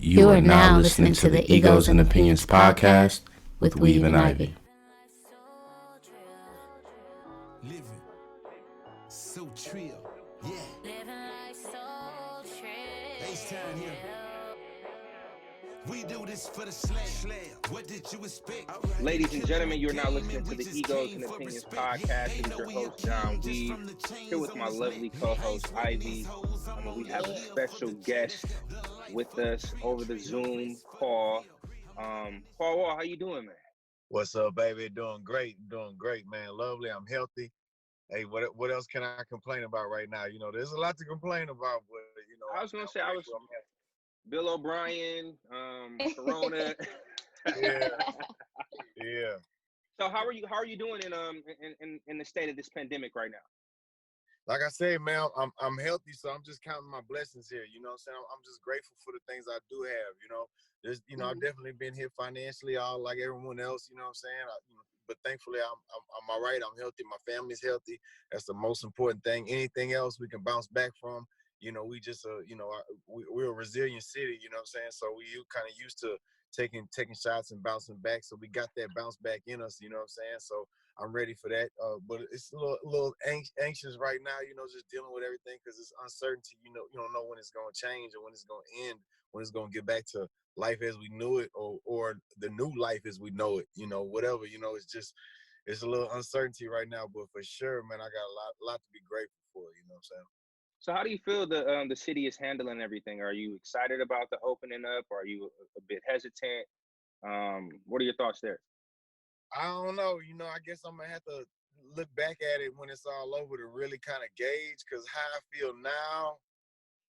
You are now listening to the Egos and Opinions podcast with Weav Ivey. Living so trill, yeah. Living like so trill. Bass time here. We do this for the Slayer. What did you expect? Ladies and gentlemen, you're now listening to the Egos and Opinions podcast. It is your host, John Weav, here with my lovely co-host, Ivy. We have a special guest with us over the Zoom call. Paul Wall, how you doing, man? What's up, baby? Doing great, man. Lovely. I'm healthy. Hey, what else can I complain about right now? You know, there's a lot to complain about, but you know, I was gonna say Bill O'Brien, Corona. yeah. So how are you doing in the state of this pandemic right now? Like I say, man, I'm healthy, so I'm just counting my blessings here. You know what I'm saying? I'm just grateful for the things I do have. You know, I've definitely been hit financially, all like everyone else. You know what I'm saying? But thankfully, I'm all right. I'm healthy. My family's healthy. That's the most important thing. Anything else we can bounce back from. You know, we just we're a resilient city. You know what I'm saying? So we kind of used to taking shots and bouncing back. So we got that bounce back in us. You know what I'm saying? So I'm ready for that. But it's a little anxious right now. You know, just dealing with everything because it's uncertainty. You know, you don't know when it's going to change or when it's going to end, when it's going to get back to life as we knew it, or the new life as we know it. You know, whatever. You know, it's a little uncertainty right now. But for sure, man, I got a lot to be grateful for. You know what I'm saying? So how do you feel the city is handling everything? Are you excited about the opening up? Or are you a bit hesitant? What are your thoughts there? I don't know. You know, I guess I'm gonna have to look back at it when it's all over to really kind of gauge. Cause how I feel now,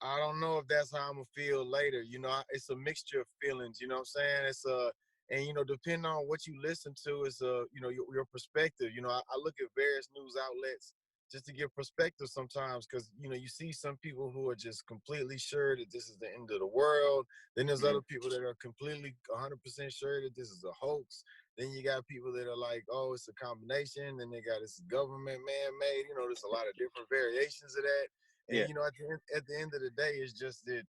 I don't know if that's how I'm gonna feel later. You know, it's a mixture of feelings. You know what I'm saying? And you know, depending on what you listen to, is you know, your perspective. You know, I look at various news outlets just to get perspective sometimes, because you know, you see some people who are just completely sure that this is the end of the world. Then there's other people that are completely 100% sure that this is a hoax. Then you got people that are like, oh, it's a combination. Then they got this government man-made. You know, there's a lot of different variations of that. And you know, at the end of the day, it's just that,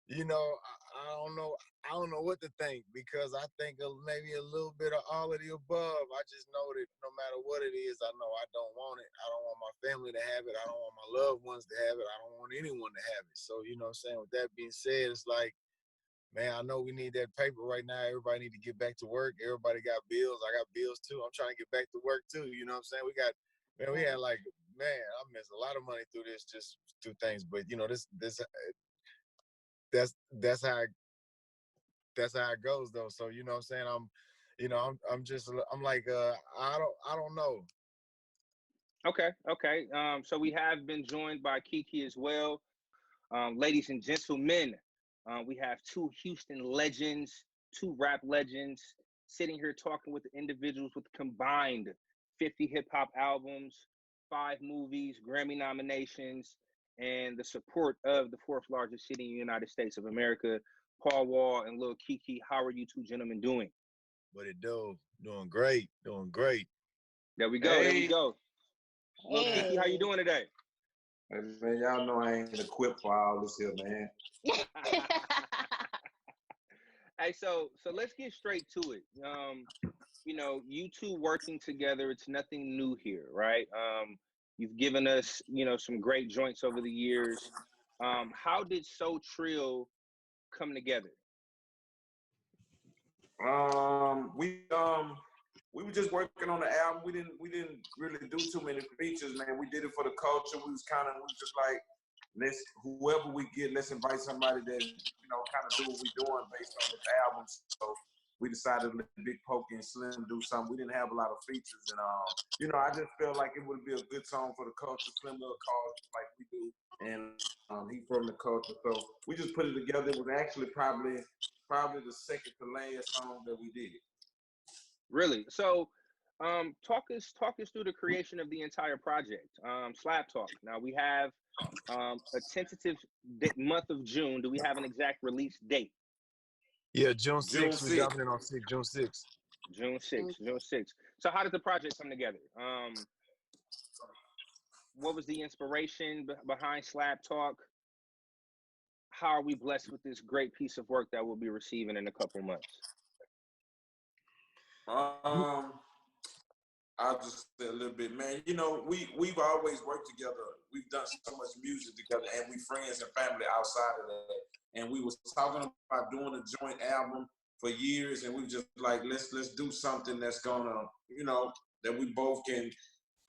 you know, I don't know what to think, because I think maybe a little bit of all of the above. I just know that no matter what it is, I know I don't want it. I don't want my family to have it. I don't want my loved ones to have it. I don't want anyone to have it. So, you know what I'm saying? With that being said, it's like, man, I know we need that paper right now. Everybody need to get back to work. Everybody got bills. I got bills too. I'm trying to get back to work too. You know what I'm saying? We had like, man, I missed a lot of money through this, just through things. But you know, that's how it goes though. So you know what I'm saying? I'm like, I don't know. Okay. So we have been joined by KeKe as well. Ladies and gentlemen, we have two Houston legends, two rap legends, sitting here talking with individuals with combined 50 hip-hop albums, 5 movies, Grammy nominations, and the support of the 4th largest city in the United States of America. Paul Wall and Lil KeKe, how are you two gentlemen doing? What it do? Doing great. There we go. Lil KeKe, how you doing today? Hey, man, y'all know I ain't equipped for all this here, man. Hey, so let's get straight to it. You know, you two working together, it's nothing new here, right? You've given us, you know, some great joints over the years. How did So Trill come together? We were just working on the album. We didn't really do too many features, man. We did it for the culture. We was just like, whoever we get, let's invite somebody that, you know, kind of do what we're doing based on this album. So we decided to let Big Pokey and Slim do something. We didn't have a lot of features, and you know, I just felt like it would be a good song for the culture. Slim love calls like we do, and he from the culture. So we just put it together. It was actually probably the second to last song that we did. Really? So talk us through the creation of the entire project. Slap Talk. Now we have a tentative month of June. Do we have an exact release date? Yeah, June 6th. We're dropping it on June 6th. June 6th. So how did the project come together? What was the inspiration behind Slap Talk? how are we blessed with this great piece of work that we'll be receiving in a couple months? I'll just say a little bit, man. You know, we've always worked together. We've done so much music together, and we friends and family outside of that. And we was talking about doing a joint album for years, and we were just like, let's do something that's gonna, you know, that we both can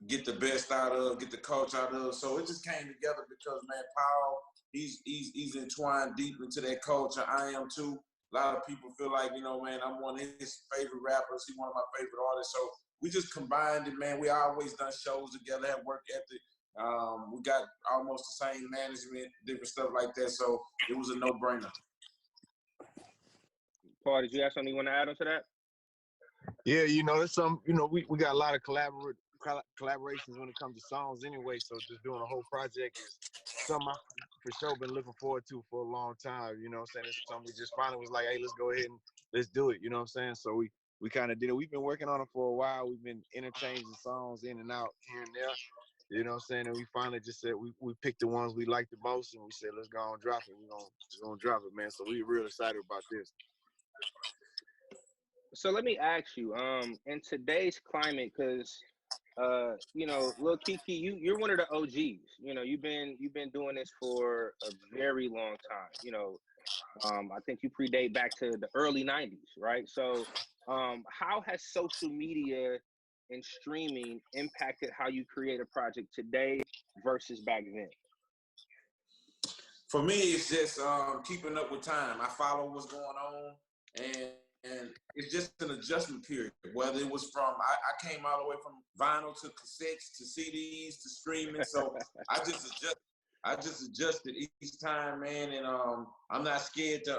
get the best out of, get the culture out of. So it just came together because, man, Paul, he's entwined deep into that culture. I am too. A lot of people feel like, you know, man, I'm one of his favorite rappers. He's one of my favorite artists. So we just combined it, man. We always done shows together, have work ethic. We got almost the same management, different stuff like that. So it was a no-brainer. Paul, did you have something you want to add on to that? Yeah, you know, there's some, you know, we got a lot of collaborations when it comes to songs anyway. So just doing a whole project is something I for sure been looking forward to for a long time. You know what I'm saying? It's something we just finally was like, hey, let's go ahead and let's do it. You know what I'm saying? So we kind of did it. We've been working on it for a while. We've been interchanging songs in and out here and there. You know what I'm saying? And we finally just said we picked the ones we liked the most, and we said, let's go and drop it. We're gonna drop it, man. So we're real excited about this. So let me ask you, in today's climate, because you know, Lil KeKe, you're one of the OGs. You know, you've been doing this for a very long time. You know, I think you predate back to the early 90s, right? So how has social media and streaming impacted how you create a project today versus back then? For me, it's just keeping up with time. I follow what's going on, and it's just an adjustment period. Whether it was from, I came all the way from vinyl to cassettes to CDs to streaming, so I just adjusted each time, man. And I'm not scared to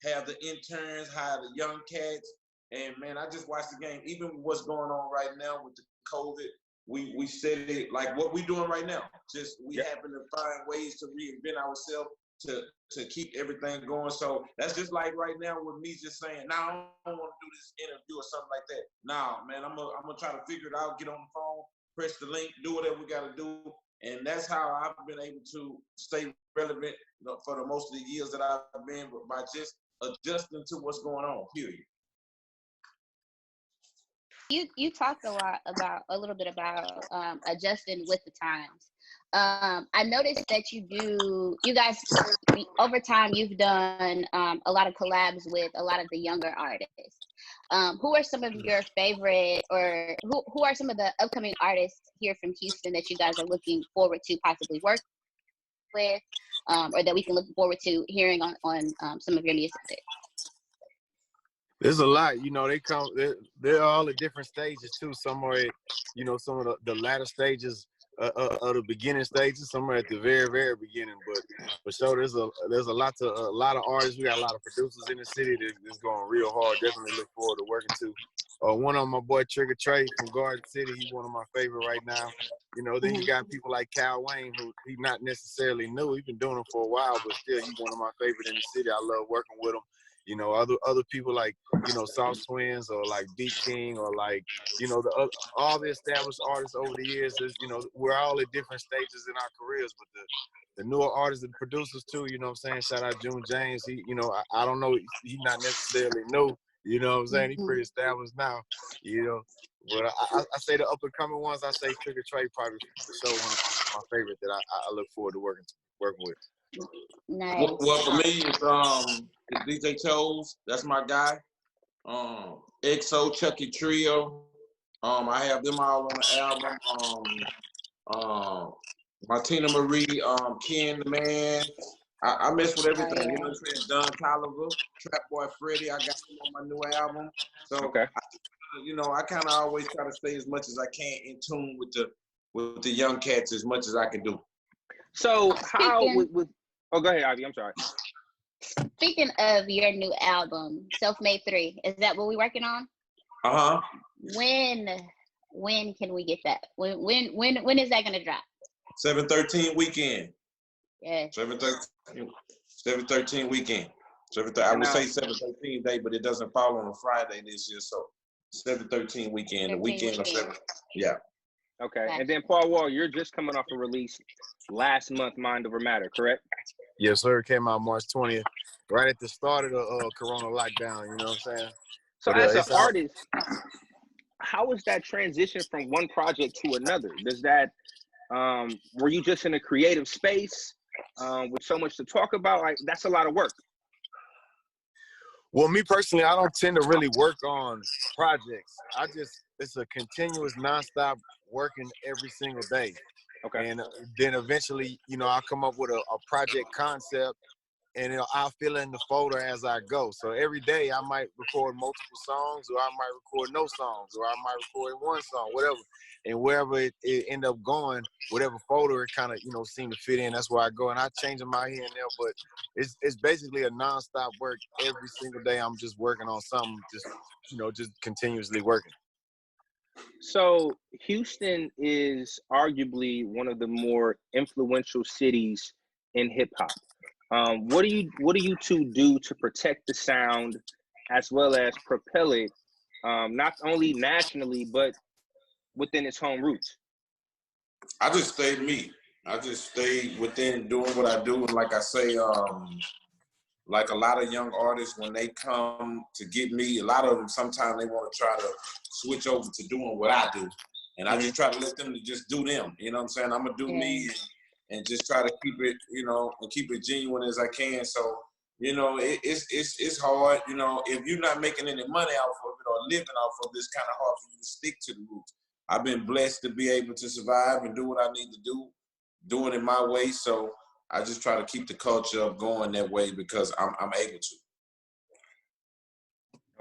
have the interns, hire the young cats, and man, I just watch the game. Even what's going on right now with the COVID, we said it like what we doing right now. Just we happen to find ways to reinvent ourselves to keep everything going. So that's just like right now with me just saying, nah, I don't want to do this interview or something like that. Nah, man, I'm gonna try to figure it out, get on the phone, press the link, do whatever we gotta do. And that's how I've been able to stay relevant, you know, for the most of the years that I've been, by just adjusting to what's going on, period. You talked a little bit about adjusting with the times. I noticed that you guys over time you've done a lot of collabs with a lot of the younger artists. Who are some of your favorite, or who are some of the upcoming artists here from Houston that you guys are looking forward to possibly work with, or that we can look forward to hearing on some of your music? There's a lot, you know, they're all at different stages too. Some are at, you know, some of the latter stages of the beginning stages, some are at the very, very beginning. But for sure, there's a lot of artists. We got a lot of producers in the city that's going real hard. Definitely look forward to working to. One of my boy Trigger Trey from Garden City, he's one of my favorite right now. You know, then you got people like Cal Wayne, who he's not necessarily new. He's been doing it for a while, but still he's one of my favorite in the city. I love working with him. You know, other people like, you know, Sauce Twins or like Beat King or like, you know, all the established artists over the years is, you know, we're all at different stages in our careers, but the newer artists and producers too, you know what I'm saying? Shout out June James. He, you know, I don't know, he's not necessarily new, you know what I'm saying? He's pretty established now, you know. But I say the up and coming ones, I say Trigger Trey probably for sure one of my favorite that I look forward to working with. Nice. Well, for me, it's DJ Chose. That's my guy. XO, Chucky Trill. I have them all on the album. Martina Marie, Ken the Man. I mess with everything. You know what I'm saying? Don Tolliver, Trap Boy Freddy. I got him on my new album. So, okay. You know, I kind of always try to stay as much as I can in tune with the young cats as much as I can do. So how with oh, go ahead, Ivy. I'm sorry. Speaking of your new album, Self-Made 3, is that what we're working on? Uh-huh. When can we get that? When is that gonna drop? 7/13 weekend. Yeah. 7/13 weekend. I would say 7/13 day, but it doesn't fall on a Friday this year, so 7/13 weekend. The weekend of 7. Yeah. Okay. Gotcha. And then Paul Wall, you're just coming off a release last month, Mind Over Matter, correct? Yes, sir. It came out March 20th, right at the start of the Corona lockdown. You know what I'm saying? So But as an it's out. artist, how is that transition from one project to another? Does that were you just in a creative space with so much to talk about? Like that's a lot of work. Well, me personally, I don't tend to really work on projects. It's a continuous, nonstop working every single day. Okay. And then eventually, I'll come up with a project concept, and I'll fill in the folder as I go. So every day I might record multiple songs, or I might record no songs, or I might record one song, whatever. And wherever it end up going, whatever folder it kind of, seem to fit in, that's where I go. And I change them out here and there, but it's basically a nonstop work every single day. I'm just working on something, just continuously working. So Houston is arguably one of the more influential cities in hip hop. What do you two do to protect the sound as well as propel it, not only nationally but within its home roots? I just stayed me. I just stayed within doing what I do, and like I say, like a lot of young artists, when they come to get me, a lot of them sometimes they want to try to switch over to doing what I do, and I just try to let them to just do them. You know what I'm saying? I'm gonna do me and just try to keep it, and keep it genuine as I can. So, it's hard. If you're not making any money off of it or living off of it, it's kind of hard for you to stick to the roots. I've been blessed to be able to survive and do what I need to do, doing it my way. So I just try to keep the culture up going that way because I'm able to.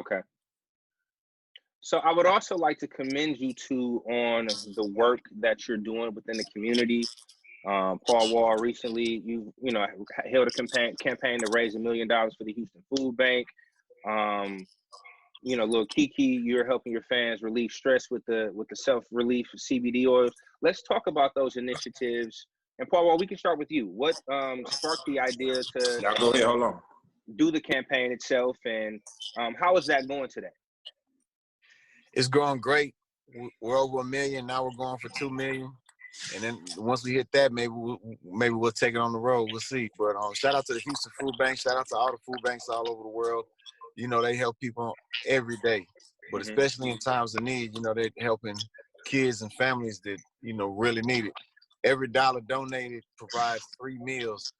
Okay. So I would also like to commend you two on the work that you're doing within the community. Paul Wall, recently you held a campaign to raise $1 million for the Houston Food Bank. Lil KeKe, you're helping your fans relieve stress with the self-relief CBD oils. Let's talk about those initiatives. And Paul Wall, we can start with you. What sparked the idea to Now go ahead, hold on. do the campaign itself, and how is that going today? It's going great. We're over 1 million. Now we're going for 2 million. And then once we hit that, maybe we'll take it on the road. We'll see. But shout out to the Houston Food Bank. Shout out to all the food banks all over the world. They help people every day. But especially in times of need, they're helping kids and families that, really need it. Every dollar donated provides 3 meals.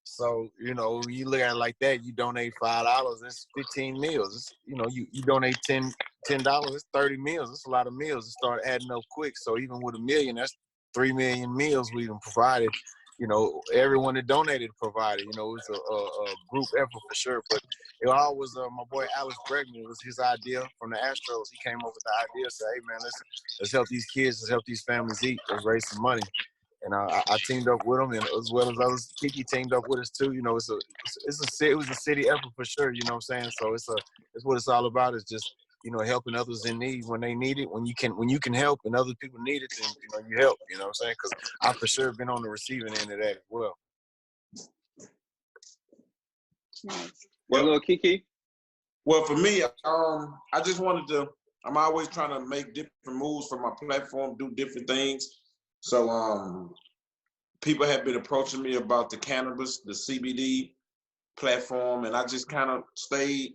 So, you look at it like that, you donate $5, it's 15 meals. It's, you donate $10, it's 30 meals. It's a lot of meals. It start adding up quick. So even with 1 million, that's 3 million meals we even provided. Everyone that donated provided. It was a group effort for sure. But it always my boy Alex Bregman, it was his idea from the Astros. He came up with the idea, said, "Hey man, let's help these kids, let's help these families eat, let's raise some money." And I teamed up with him, and as well as others, KeKe teamed up with us too. It was a city effort for sure. You know what I'm saying? So it's what it's all about. Is just helping others in need when they need it. When you can help and other people need it, then you help. You know what I'm saying? Because I for sure been on the receiving end of that as well. Nice. Well, Lil KeKe. Well, for me, I just wanted to. I'm always trying to make different moves for my platform, do different things. So people have been approaching me about the cannabis, the CBD platform, and I just kind of stayed,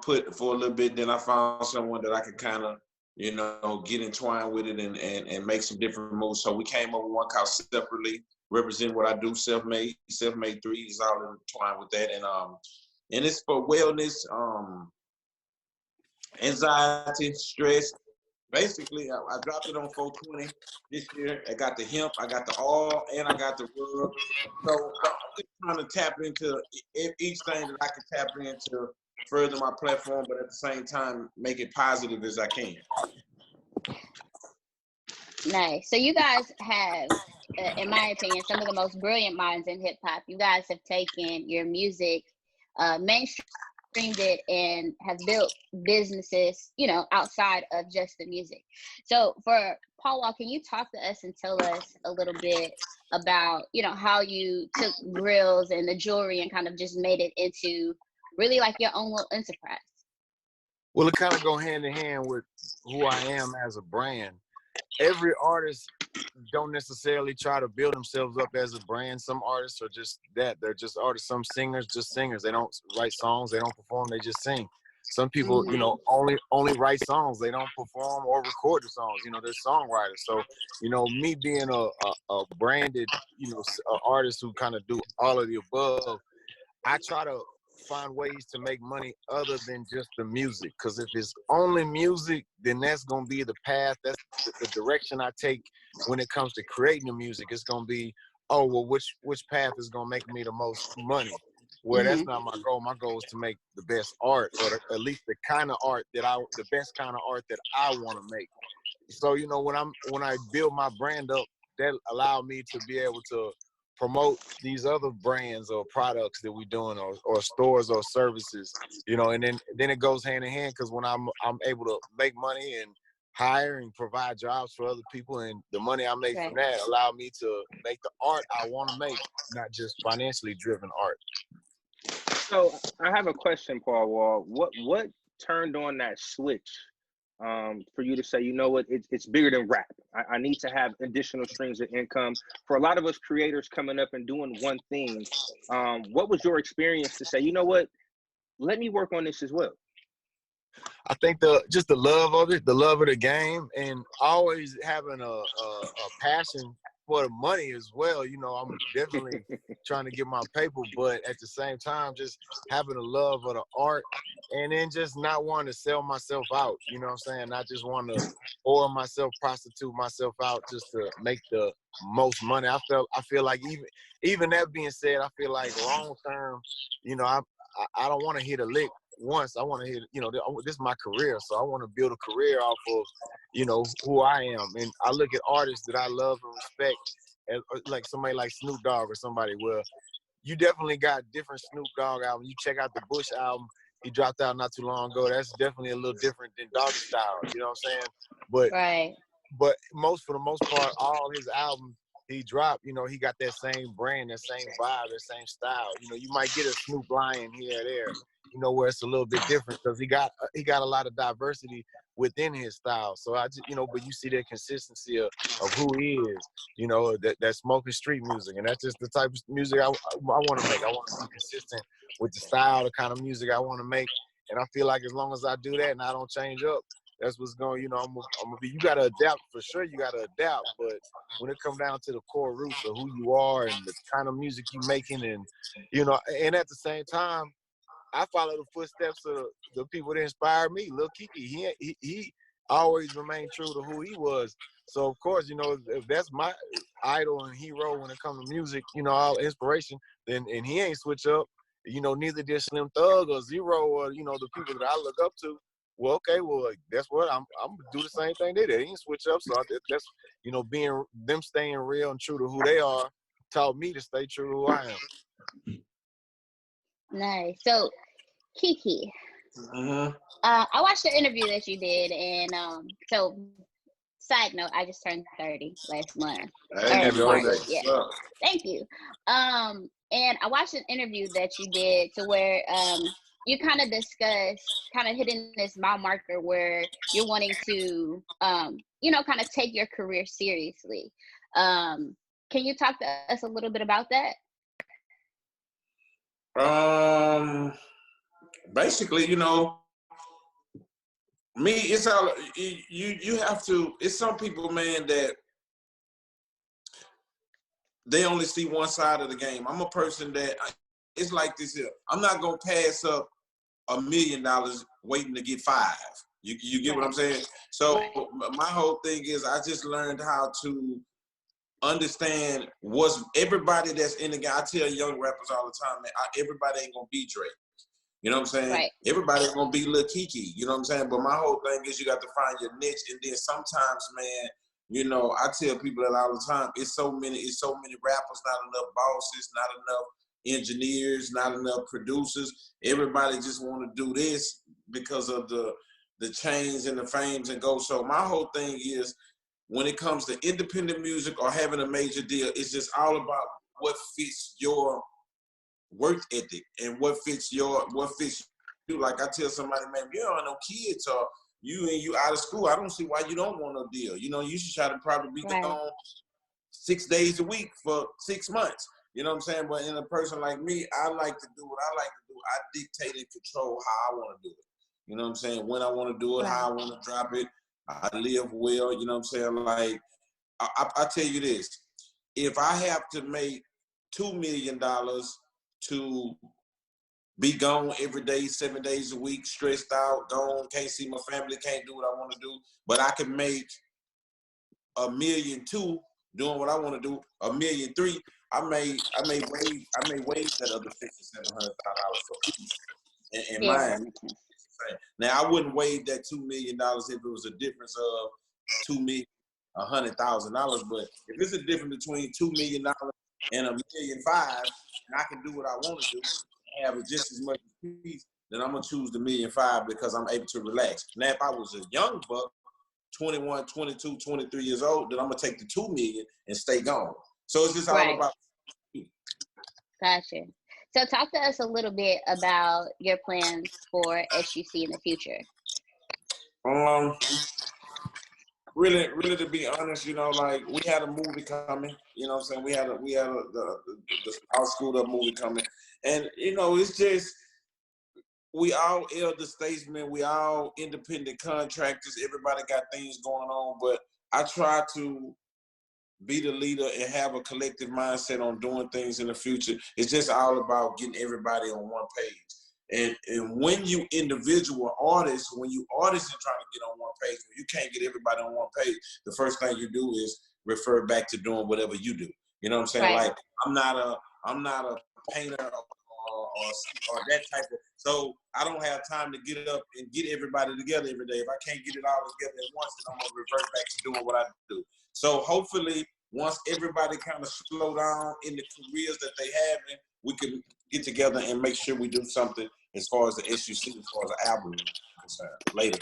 put for a little bit. Then I found someone that I could kind of, get entwined with it and make some different moves. So we came up with one called Separately, represent what I do, self-made 3 is all entwined with that. And it's for wellness, anxiety, stress. Basically, I dropped it on 420 this year. I got the hemp, I got the oil, and I got the rub. So I'm just trying to tap into each thing that I can tap into, further my platform, but at the same time, make it positive as I can. Nice. So you guys have, in my opinion, some of the most brilliant minds in hip hop. You guys have taken your music mainstream, it, and have built businesses, outside of just the music. So for Paul Wall, can you talk to us and tell us a little bit about, how you took grills and the jewelry and kind of just made it into really like your own little enterprise? Well, it kind of go hand in hand with who I am as a brand. every artist don't necessarily try to build themselves up as a brand. Some artists are just that. They're just artists. Some singers, just singers. They don't write songs. They don't perform. They just sing. Some people, you know, only write songs. They don't perform or record the songs. You know, they're songwriters. So, you know, me being a branded, you know, artist who kind of do all of the above, I try to find ways to make money other than just the music. Because if it's only music, then that's going to be the path. That's the direction I take when it comes to creating the music. It's going to be, oh, well, which path is going to make me the most money? Well, that's not my goal. My goal is to make the best art, or at least the kind of art the best kind of art that I want to make. So, you know, when I build my brand up, that allowed me to be able to promote these other brands or products that we're doing, or stores or services, you know, and then it goes hand in hand, because when I'm able to make money and hire and provide jobs for other people, and the money I make from that allow me to make the art I want to make, not just financially driven art. So I have a question, Paul Wall. What turned on that switch for you to say, you know what, it's bigger than rap. I need to have additional streams of income. For a lot of us creators coming up and doing one thing, what was your experience to say, you know what, let me work on this as well? I think just the love of it, the love of the game, and always having a passion for the money as well. You know, I'm definitely trying to get my paper, but at the same time, just having a love of the art, and then just not wanting to sell myself out. You know what I'm saying? Not just want to oil myself, prostitute myself out just to make the most money. I feel like even that being said, I feel like long term, you know, I don't want to hit a lick once. I want to hit, you know, this is my career, so I want to build a career off of, you know, who I am. And I look at artists that I love and respect, and like somebody like Snoop Dogg or somebody. Well, you definitely got different Snoop Dogg album. You check out the Bush album he dropped out not too long ago. That's definitely a little different than Doggy Style. You know what I'm saying? But for the most part, all his albums he dropped, you know, he got that same brand, that same vibe, that same style. You know, you might get a Snoop Lion here or there, you know, where it's a little bit different, because he got a lot of diversity within his style. So I just, you know, but you see that consistency of who he is, you know, that smoking street music, and that's just the type of music I want to make. I want to be consistent with the style, the kind of music I want to make, and I feel like as long as I do that and I don't change up, that's what's going, you know, I'm gonna be. You gotta adapt for sure. You gotta adapt, but when it comes down to the core roots of who you are and the kind of music you're making, and you know, and at the same time, I follow the footsteps of the people that inspired me. Lil KeKe, he always remained true to who he was. So of course, you know, if that's my idol and hero when it comes to music, you know, all inspiration, then and he ain't switch up. You know, neither did Slim Thug or Zero or, you know, the people that I look up to. Well, okay, well, that's what I'm gonna do the same thing they did. They didn't switch up, so that's, you know, staying real and true to who they are taught me to stay true to who I am. Nice. So, KeKe, I watched the interview that you did, and so side note, I just turned 30 last month. Hey, yeah. Thank you. And I watched an interview that you did to where you kind of discussed kind of hitting this mile marker where you're wanting to, you know, kind of take your career seriously. Can you talk to us a little bit about that? Basically, you know, me, it's all you have to. It's some people, man, that they only see one side of the game. I'm a person that it's like this here. I'm not gonna pass up $1 million waiting to get 5. You get what I'm saying? So my whole thing is I just learned how to understand what's everybody that's in the game. I tell young rappers all the time, man, everybody ain't gonna be Drake. You know what I'm saying? Right. Everybody's gonna be Lil KeKe. You know what I'm saying? But my whole thing is you got to find your niche, and then sometimes, man, you know, I tell people that all the time. It's so many rappers, not enough bosses, not enough engineers, not enough producers. Everybody just want to do this because of the chains and the fames and go. So my whole thing is, when it comes to independent music or having a major deal, it's just all about what fits your work ethic and what fits you. Like I tell somebody, man, you don't have no kids or you out of school. I don't see why you don't want no deal. You know, you should try to probably be Right. gone 6 days a week for 6 months. You know what I'm saying? But in a person like me, I like to do what I like to do. I dictate and control how I want to do it. You know what I'm saying? When I want to do it, Right. how I want to drop it. I live well. You know what I'm saying? Like, I tell you this. If I have to make $2 million to be gone every day, 7 days a week, stressed out, gone, can't see my family, can't do what I want to do, but I can make $1.2 million doing what I want to do, $1.3 million, I may waive that other $600,000 or $700,000 for peace in Yeah. mind. Now I wouldn't waive that $2 million if it was a difference of $100,000, but if it's a difference between $2 million and $1.5 million, and I can do what I want to do, and have just as much peace, then I'm gonna choose the $1.5 million because I'm able to relax. Now, if I was a young buck, 21, 22, 23 years old, then I'm gonna take the $2 million and stay gone. So it's just all Right. about. Gotcha. So talk to us a little bit about your plans for SUC in the future. Really, to be honest, you know, like we had a movie coming. You know what I'm saying? We had the our screwed up movie coming, and you know, it's just we all elder statesmen, we all independent contractors. Everybody got things going on, but I try to be the leader and have a collective mindset on doing things in the future. It's just all about getting everybody on one page. And when you individual artists, when you artists are trying to get on one page, when you can't get everybody on one page, the first thing you do is refer back to doing whatever you do. You know what I'm saying? Right. Like I'm not a painter or that type of. So I don't have time to get up and get everybody together every day. If I can't get it all together at once, then I'm gonna revert back to doing what I do. So hopefully, once everybody kind of slow down in the careers that they have, we can get together and make sure we do something as far as the SUC, as far as the album is concerned later.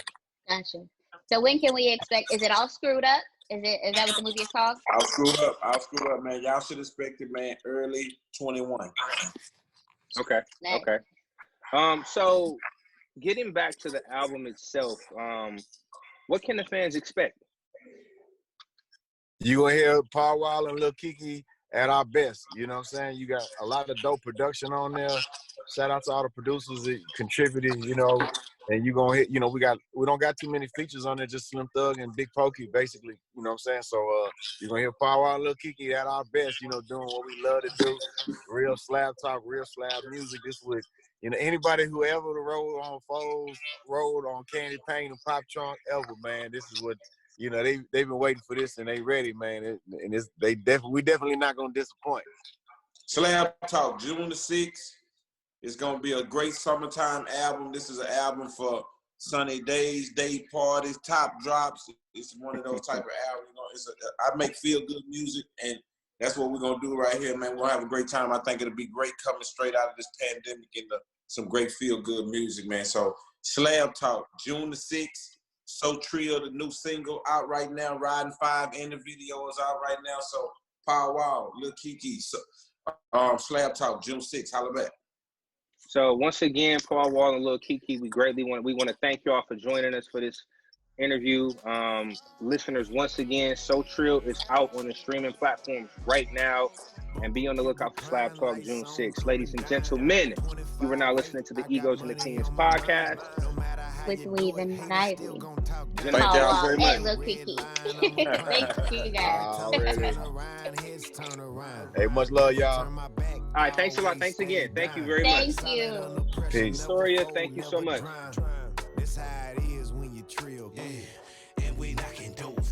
Gotcha. So when can we expect? Is it all screwed up? Is that what the movie is called? I'll screw up, man. Y'all should expect it, man, early 21. Okay. Nice. Okay. So getting back to the album itself, what can the fans expect? You gonna hear Paul Wall and Lil KeKe at our best. You know what I'm saying? You got a lot of dope production on there. Shout out to all the producers that contributed, you know, and you gonna hit, you know, we don't got too many features on there, just Slim Thug and Big Pokey, basically, you know what I'm saying? So you're gonna hear Paul Wall and Lil KeKe at our best, you know, doing what we love to do. Real slab talk, real slab music. This would, you know, anybody who ever rode on Foles, rode on Candy Paint and Pop Trunk ever, man, this is what. You know, they've been waiting for this and they ready, man. We definitely not gonna disappoint. Slab Talk, June the 6th. It's gonna be a great summertime album. This is an album for sunny days, day parties, top drops. It's one of those type of albums. You know, I make feel good music, and that's what we're gonna do right here, man. We'll have a great time. I think it'll be great coming straight out of this pandemic into some great feel good music, man. So Slab Talk, June the 6th. So Trill, the new single out right now, Riding 5, and the video is out right now. So Paul Wall, Lil KeKe, so, Slab Talk, June 6th, holla back. So once again, Paul Wall and Lil KeKe, we want to thank y'all for joining us for this interview. Listeners, once again, So Trill is out on the streaming platforms right now, and be on the lookout for Slab Talk June 6th. Ladies and gentlemen, you are now listening to the Egos and Opinions podcast With Weav Ivey. Thank y'all very much. And Lil KeKe. Thank you guys. Already. Hey, much love, y'all. All right, thanks a lot. Thanks again. Thank you very much. Thank you. Peace. Victoria, thank you so much. This how it is when you trill, yeah. And we knocking doors